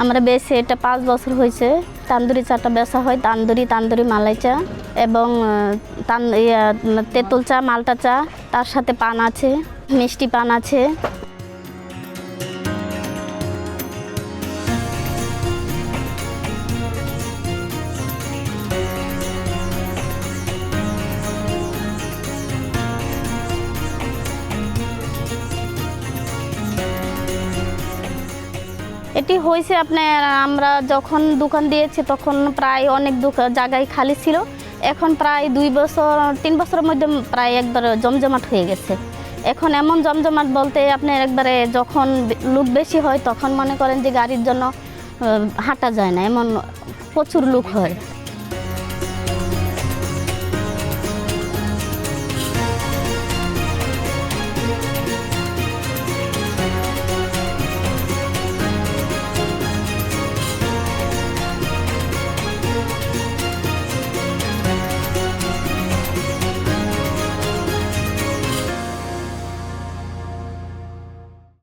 আমরা বেশি এটা 5 বছর হয়েছে। তান্দুরি চাটা বেচা হয়, তান্দুরি মালাই চা এবং তেঁতুল চা, মালটা চা, তার সাথে পান আছে, মিষ্টি পান আছে। এটি হয়েছে আপনার, আমরা যখন দোকান দিয়েছি তখন প্রায় অনেক জায়গায় খালি ছিল। এখন প্রায় 2-3 বছরের মধ্যে প্রায় একবার জমজমাট হয়ে গেছে। এখন এমন জমজমাট বলতে আপনার একবারে যখন লোক বেশি হয় তখন মনে করেন যে গাড়ির জন্য হাঁটা যায় না, এমন প্রচুর লোক হয়।